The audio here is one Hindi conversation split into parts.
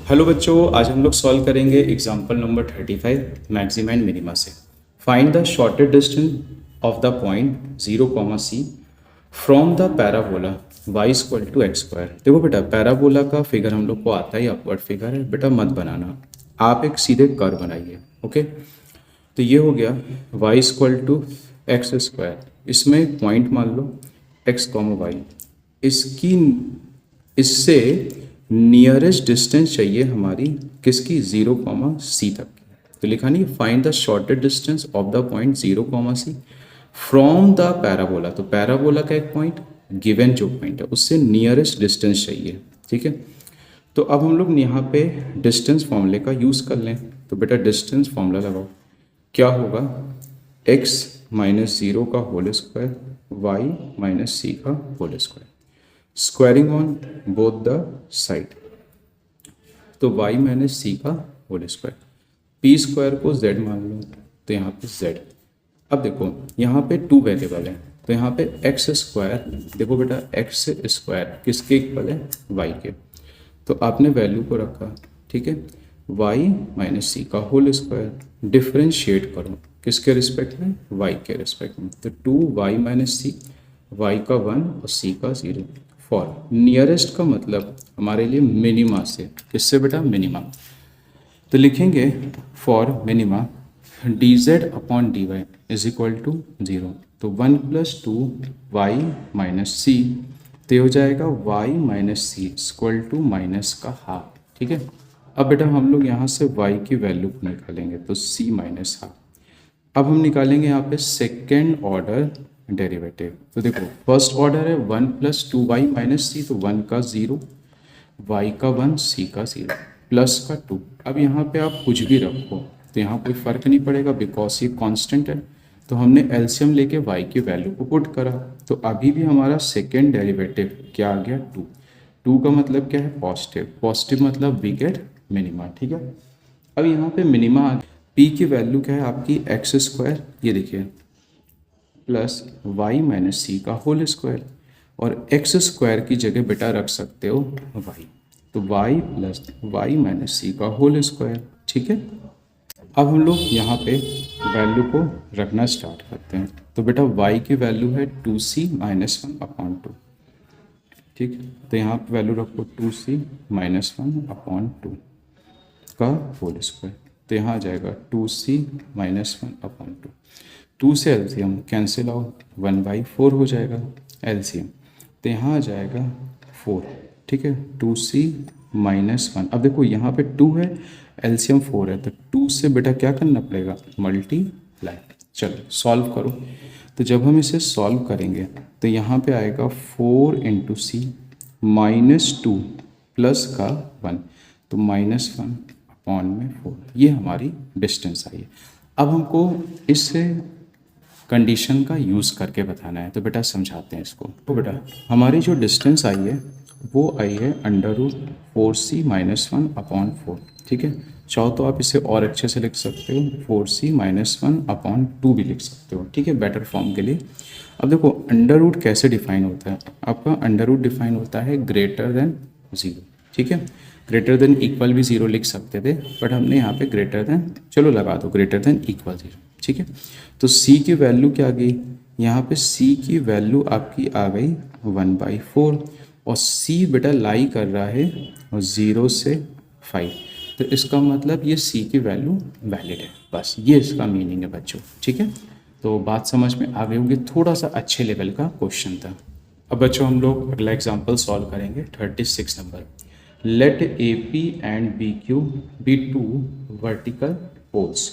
हेलो बच्चों, आज हम लोग सॉल्व करेंगे example number 35 maxima and minima से। Find the shortest distance of the point 0, C from the parabola y equal to x square. देखो बेटा, पैराबोला का फिगर हम लोग को आता है, अपवर्ड फिगर है बेटा, मत बनाना, आप एक सीधे कर्व बनाइए। ओके, तो ये हो गया y equal to x square, इसमें एक पॉइंट मान लो x, y, इसकी इससे नियरेस्ट डिस्टेंस चाहिए हमारी किसकी, 0, C तक की। तो लिखा नहीं, find the shortest distance of the point 0, C from the parabola. तो पैराबोला का एक पॉइंट गिवन जो पॉइंट है उससे नियरेस्ट डिस्टेंस चाहिए। ठीक है, तो अब हम लोग यहाँ पे डिस्टेंस फॉर्मूले का यूज़ कर लें। तो बेटा डिस्टेंस फॉर्मूला लगाओ, क्या होगा, x माइनस 0 का whole square, y minus c का whole square, squaring on both the side, तो y माइनस सी का होल स्क्वायर, पी स्क्वायर को z मान लो, तो यहाँ पे z। अब देखो यहाँ पे 2 वेरिएबल है, तो यहाँ पे एक्स स्क्वायर, देखो बेटा एक्स स्क्वायर किसके इक्वल है, y के, तो आपने वैल्यू को रखा। ठीक है, y माइनस सी का होल स्क्वायर, डिफ्रेंशिएट करो किसके रिस्पेक्ट में, y के रिस्पेक्ट में, तो 2y माइनस सी, y का 1 और c का 0। फॉर नियरेस्ट का मतलब हमारे लिए मिनिमा से, किससे बेटा, मिनिमा। तो लिखेंगे for minima D Z upon D Y is equal to 0, तो 1 प्लस 2y माइनस सी, तो ये हो जाएगा y minus C equal to minus का हाफ। ठीक है, अब बेटा हम लोग यहाँ से y की वैल्यू को निकालेंगे, तो c माइनस हाफ। अब हम निकालेंगे यहाँ पे सेकेंड ऑर्डर डेरिवेटिव। तो देखो फर्स्ट ऑर्डर है 1 प्लस 2y माइनस सी, तो 1 का 0, y का 1, c का 0, प्लस का 2। अब यहाँ पे आप कुछ भी रखो तो यहाँ कोई फ़र्क नहीं पड़ेगा, बिकॉज ये कांस्टेंट है। तो हमने एलसीएम लेके y की वैल्यू को पुट करा, तो अभी भी हमारा सेकेंड डेरिवेटिव क्या आ गया, 2। 2 का मतलब क्या है, पॉजिटिव, पॉजिटिव मतलब वी गेट मिनिमा। ठीक है, अब यहाँ पे मिनिमा आ गया, p की वैल्यू क्या है आपकी, एक्स स्क्वायर, ये देखिए, प्लस y माइनस सी का होल स्क्वायर, और एक्स स्क्वायर की जगह बेटा रख सकते हो y, तो y plus y minus C का होल स्क्वायर। ठीक है, अब हम लोग यहाँ पे वैल्यू को रखना स्टार्ट करते हैं। तो बेटा y की वैल्यू है 2c माइनस 1 अपॉन 2। ठीक है, तो यहाँ पे वैल्यू रखो 2c माइनस 1 अपॉन 2 का होल स्क्वायर, तो यहाँ आ जाएगा 2c माइनस 1 अपॉन 2। 2 से एलसीएम कैंसिल आउट, 1/4 हो जाएगा एलसीएम, तो यहाँ आ जाएगा 4। ठीक है, 2c माइनस 1, अब देखो यहाँ पे 2 है, एलसीएम 4 है, तो 2 से बेटा क्या करना पड़ेगा, मल्टीप्लाई। चलो सॉल्व करो, तो जब हम इसे सॉल्व करेंगे तो यहाँ पे आएगा 4 इंटू सी माइनस 2 प्लस का 1, तो माइनस 1 अपॉन में 4, ये हमारी डिस्टेंस आई है। अब हमको इस कंडीशन का यूज़ करके बताना है, तो बेटा समझाते हैं इसको। तो बेटा हमारी जो डिस्टेंस आई है वो आई है √4c माइनस 1 अपॉन 4। ठीक है, चाहो तो आप इसे और अच्छे से लिख सकते हो, 4c माइनस 1 अपॉन 2 भी लिख सकते हो। ठीक है, बेटर फॉर्म के लिए। अब देखो अंडर रूट कैसे डिफाइन होता है, आपका अंडर रूट डिफाइन होता है ग्रेटर देन 0। ठीक है, ग्रेटर देन इक्वल भी 0 लिख सकते थे, बट हमने यहाँ पे ग्रेटर देन, चलो लगा दो ग्रेटर देन इक्वल 0। ठीक है, तो c की वैल्यू क्या आ गई, यहाँ पे c की वैल्यू आपकी आ गई 1/4, और c बेटा लाई कर रहा है 0 से 5, तो इसका मतलब ये c की वैल्यू वैलिड है, बस ये इसका मीनिंग है बच्चों। ठीक है, तो बात समझ में आ गई होगी, थोड़ा सा अच्छे लेवल का क्वेश्चन था। अब बच्चों हम लोग अगला एग्जाम्पल सॉल्व करेंगे 36 number. Let A P and B Q be 2 vertical poles.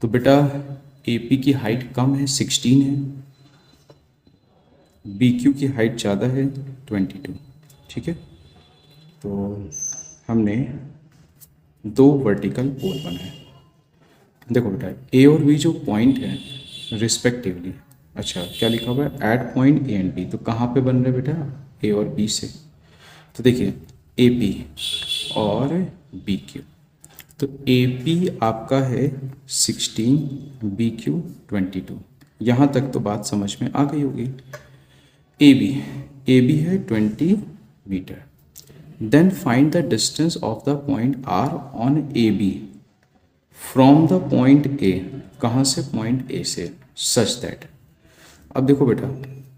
तो बेटा ए पी की हाइट कम है 16 है, बी क्यू की हाइट ज़्यादा है 22। ठीक है, तो हमने 2 वर्टिकल पोल बनाए। देखो बेटा ए और बी जो पॉइंट है रिस्पेक्टिवली, अच्छा क्या लिखा हुआ है, at point A and B, तो कहाँ पे बन रहे बेटा, ए और बी से। तो देखिए ए पी और बी क्यू, तो ए पी आपका है 16, बी क्यू 22, यहाँ तक तो बात समझ में आ गई होगी। ए बी है 20 meter, then find the distance of the point R on A B from the point A, कहाँ से, पॉइंट ए से, सच दैट। अब देखो बेटा,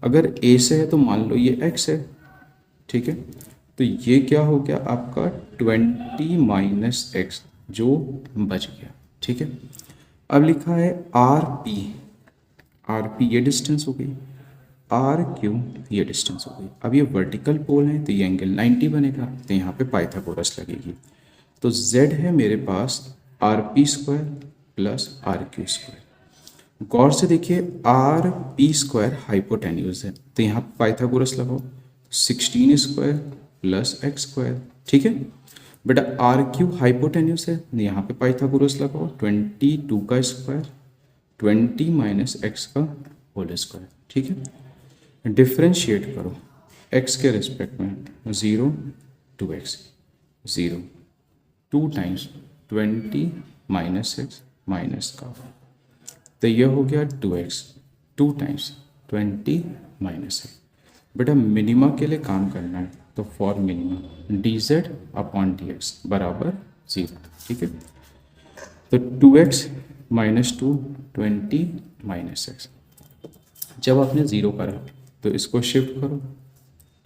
अगर ए से है तो मान लो ये एक्स है, ठीक है, तो ये क्या हो गया आपका 20 माइनस एक्स जो बच गया, ठीक है। अब लिखा है आर पी, आर पी ये डिस्टेंस हो गई, आर क्यू ये डिस्टेंस हो गई। अब ये वर्टिकल पोल है तो ये एंगल 90 बनेगा, तो यहाँ पे पाइथागोरस लगेगी। तो z है मेरे पास R P square plus R Q square. गौर से देखिए, आर पी स्क्वायर हाइपोटेन्यूज है, तो यहाँ पे पाइथागोरस लगाओ, 16 स्क्वायर प्लस एक्स स्क्वायर, ठीक है। बेटा आर क्यू हाइपोटेन्यूज है, यहाँ पे पाइथागोरस लगाओ, 22 का स्क्वायर 20 माइनस एक्स का होल स्क्वायर, ठीक है। डिफ्रेंशिएट करो x के रिस्पेक्ट में, 0 to X, 0 2 times 20 minus X minus का, तो ये हो गया 2x, 2 टाइम्स 20 माइनस एक्स। बेटा मिनिमा के लिए काम करना है, तो for minima D Z upon D X बराबर 0, ठीक है। तो 2x माइनस 2 20 माइनस एक्स, जब आपने 0 करा तो इसको शिफ्ट करो,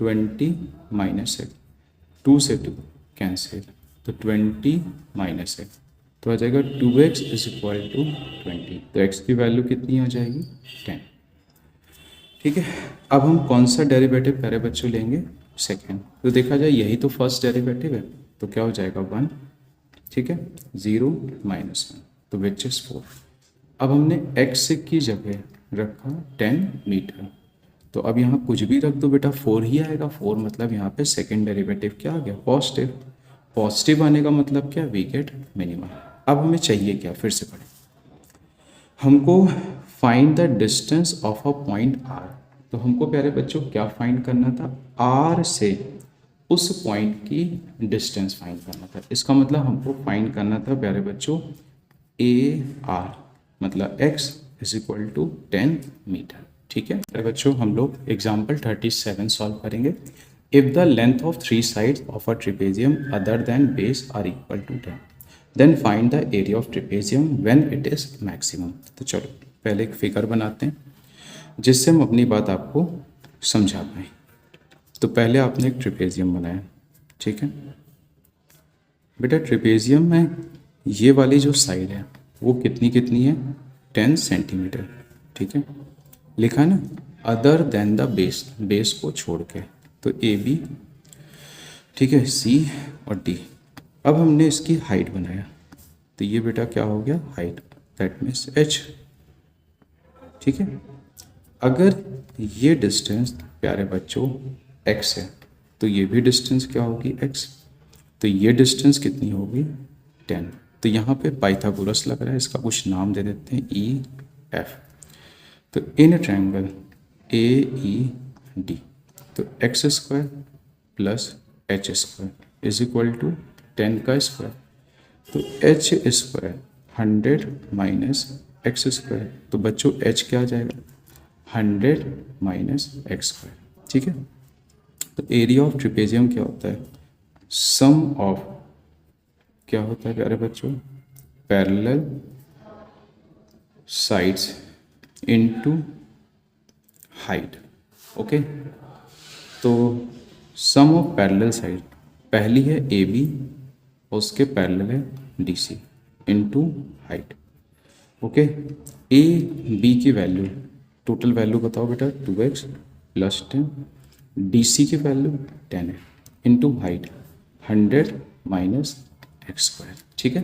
20 माइनस एक्स, 2 से 2 कैंसिल, तो 20 माइनस एक्स, तो आ जाएगा 2x इज इक्वल टू 20, तो x की वैल्यू कितनी आ जाएगी 10, ठीक है। अब हम कौन सा डेरिवेटिव प्यारे बच्चों लेंगे, सेकेंड। तो देखा जाए यही तो फर्स्ट डेरिवेटिव है, तो क्या हो जाएगा 1, ठीक है, 0 माइनस 1, तो विच इज 4। अब हमने x की जगह रखा 10 मीटर, तो अब यहाँ कुछ भी रख दो बेटा 4 ही आएगा, 4 मतलब यहाँ पे सेकेंड डेरिवेटिव क्या आ गया, पॉजिटिव। पॉजिटिव आने का मतलब क्या, वी गेट मिनिमम। अब हमें चाहिए क्या, फिर से पढ़ें, हमको find the distance of a point R. तो हमको प्यारे बच्चों क्या फाइंड करना था, आर से उस पॉइंट की डिस्टेंस फाइंड करना था। इसका मतलब हमको फाइंड करना था प्यारे बच्चों ए आर, मतलब x is equal to 10 meter, ठीक है। प्यारे बच्चों हम लोग एग्जाम्पल 37 सॉल्व करेंगे। If the length of 3 sides of a trapezium other than base are equal to 10, then find the area of trapezium when it is maximum. तो चलो पहले एक फिगर बनाते हैं जिससे हम अपनी बात आपको समझा पाएँ। तो पहले आपने एक ट्रिपेजियम बनाया, ठीक है बेटा। ट्रिपेजियम में ये वाली जो साइड है वो कितनी कितनी है, 10 सेंटीमीटर, ठीक है। लिखा है ना, other than the base, base को छोड़ के, तो ए बी, ठीक है, सी और डी। अब हमने इसकी हाइट बनाया, तो ये बेटा क्या हो गया, हाइट, दैट मीन्स h, ठीक है। अगर ये डिस्टेंस प्यारे बच्चों x है, तो ये भी डिस्टेंस क्या होगी x, तो ये डिस्टेंस कितनी होगी 10। तो यहाँ पे पाइथागोरस लग रहा है, इसका कुछ नाम दे देते हैं ई एफ। तो in triangle A E D, तो x square plus h square is equal to 10 का स्क्वायर, तो h square 100 minus x square, तो बच्चों एच क्या आ जाएगा 100 माइनस एक्स स्क्वायर, ठीक है। तो एरिया ऑफ ट्रिपेजियम क्या होता है, सम ऑफ क्या होता है प्यारे बच्चों, parallel sides into height, okay. तो सम ऑफ पैरेलल साइड, पहली है ए बी, उसके पैरेलल है D C into height, okay. A B की वैल्यू, टोटल वैल्यू बताओ बेटा 2x प्लस 10, डी सी की वैल्यू 10 है, into height 100 minus x square, ठीक है।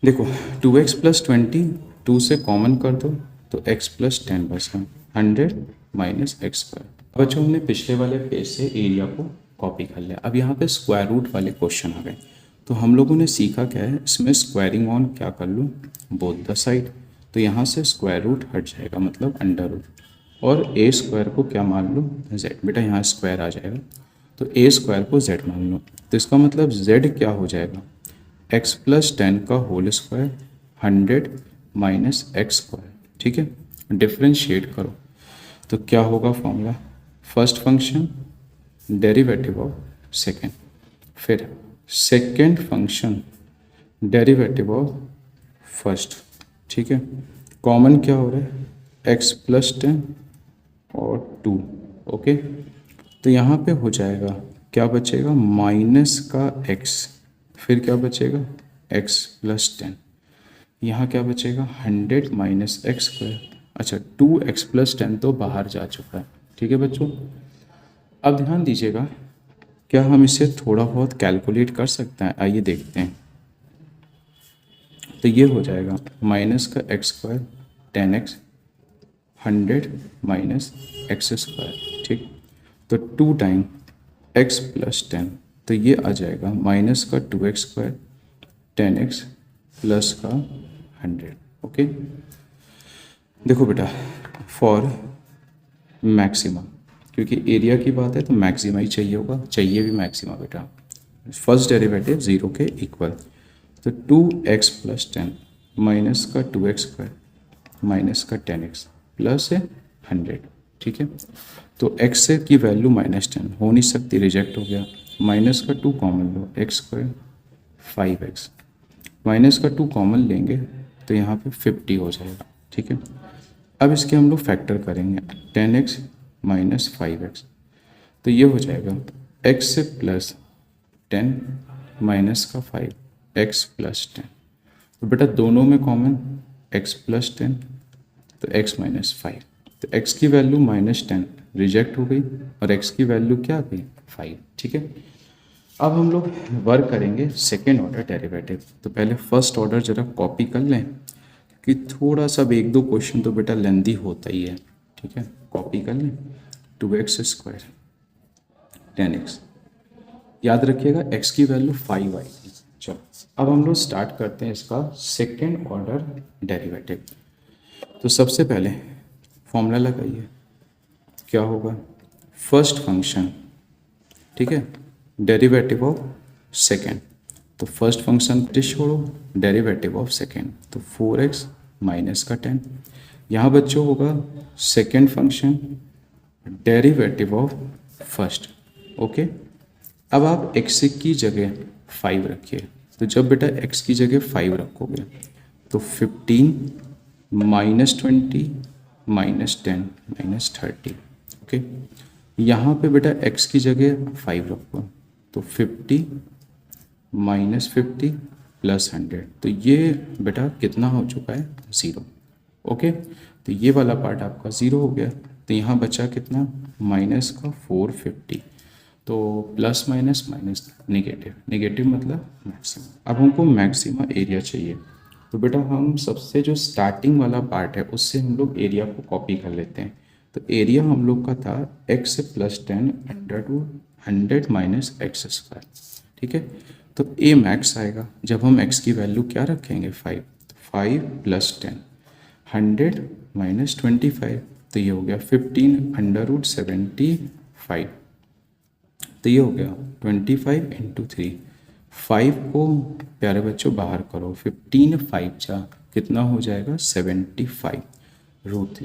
देखो 2x प्लस 20, 2 से कॉमन कर दो तो x प्लस 10 बचा, 100 माइनस एक्स स्क्वायर। बच्चों हमने पिछले वाले पेज से एरिया को कॉपी कर लिया। अब यहाँ पे स्क्वायर रूट वाले क्वेश्चन आ गए, तो हम लोगों ने सीखा क्या है, इसमें स्क्वायरिंग ऑन क्या कर लूँ, बोथ द साइड। तो यहाँ से स्क्वायर रूट हट जाएगा, मतलब अंडर रूट, और ए स्क्वायर को क्या मान लूँ, जेड। बेटा यहाँ स्क्वायर आ जाएगा, तो ए स्क्वायर को जेड मान लो, तो इसका मतलब जेड क्या हो जाएगा, एक्स प्लस 10 का whole square 100 minus x square, ठीक है। डिफ्रेंशिएट करो तो क्या होगा formula, first function derivative of second, फिर second function derivative of first, ठीक है। कॉमन क्या हो रहा है, x प्लस 10 और 2, ओके। तो यहाँ पे हो जाएगा, क्या बचेगा, माइनस का x, फिर क्या बचेगा, x प्लस 10, यहाँ क्या बचेगा 100 माइनस एक्स स्क्वायर। अच्छा 2x प्लस 10 तो बाहर जा चुका है, ठीक है बच्चों। अब ध्यान दीजिएगा, क्या हम इसे थोड़ा बहुत कैलकुलेट कर सकते हैं, आइए देखते हैं। तो ये हो जाएगा माइनस का x square 10x 100 minus x square, ठीक। तो 2 टाइम x प्लस 10, तो ये आ जाएगा माइनस का 2x स्क्वायर 10x प्लस का 100, ओके। देखो बेटा, फॉर मैक्सिमा, क्योंकि एरिया की बात है तो मैक्सिमा ही चाहिए होगा, चाहिए भी मैक्सिमा बेटा। फर्स्ट डेरिवेटिव 0 के इक्वल, तो 2x प्लस 10 माइनस का 2x स्क्वायर माइनस का 10x प्लस है 100, ठीक है। तो x से की वैल्यू -10 हो नहीं सकती, रिजेक्ट हो गया। माइनस का 2 कॉमन लो, x स्क्वायर 5x, माइनस का 2 कॉमन लेंगे तो यहाँ पे 50 हो जाएगा, ठीक है। अब इसके हम लोग फैक्टर करेंगे 10x माइनस 5x, तो ये हो जाएगा x से प्लस 10 माइनस का 5 x प्लस 10, तो बेटा दोनों में कॉमन x प्लस 10 तो x माइनस 5, तो x की वैल्यू -10 रिजेक्ट हो गई और x की वैल्यू क्या आ गई 5, ठीक है। अब हम लोग वर्क करेंगे सेकेंड ऑर्डर डेरिवेटिव। तो पहले फर्स्ट ऑर्डर जरा कॉपी कर लें, कि थोड़ा सा 1-2 क्वेश्चन तो बेटा लेंदी होता ही है, ठीक है। कॉपी कर लें, 2x स्क्वायर 10x, याद रखिएगा x की वैल्यू 5 आएगी। चलो अब हम लोग स्टार्ट करते हैं इसका सेकेंड ऑर्डर डेरिवेटिव। तो सबसे पहले फॉर्मूला लगाइए, क्या होगा, फर्स्ट फंक्शन, ठीक है, डेरिवेटिव ऑफ सेकेंड, तो फर्स्ट फंक्शन छोड़ो, डेरिवेटिव ऑफ सेकेंड, तो 4x माइनस का 10। यहाँ बच्चों होगा second function derivative of first, okay. अब आप x की जगह 5 रखिए, तो जब बेटा x की जगह 5 रखोगे तो 15 माइनस 20 माइनस 10 माइनस 30, ओके। यहाँ पे बेटा x की जगह 5 रखो तो 50 माइनस 50 प्लस 100, तो ये बेटा कितना हो चुका है 0, ओके। तो ये वाला पार्ट आपका 0 हो गया, तो यहाँ बचा कितना माइनस का 450, तो plus minus minus negative, negative मतलब मैक्सिमा। अब हमको मैक्सिमा एरिया चाहिए, तो बेटा हम सबसे जो स्टार्टिंग वाला पार्ट है उससे हम लोग एरिया को कॉपी कर लेते हैं। तो एरिया हम लोग का था x plus 10 under root 100 minus x square, ठीक है। तो ए मैक्स आएगा जब हम x की वैल्यू क्या रखेंगे 5, तो 5 प्लस 10 100 माइनस 25, तो ये हो गया 15 अंडर रूट 75, तो ये हो गया 25 इंटू 3। 5 को प्यारे बच्चों बाहर करो, 15 5 जा कितना हो जाएगा 75 रूट 3।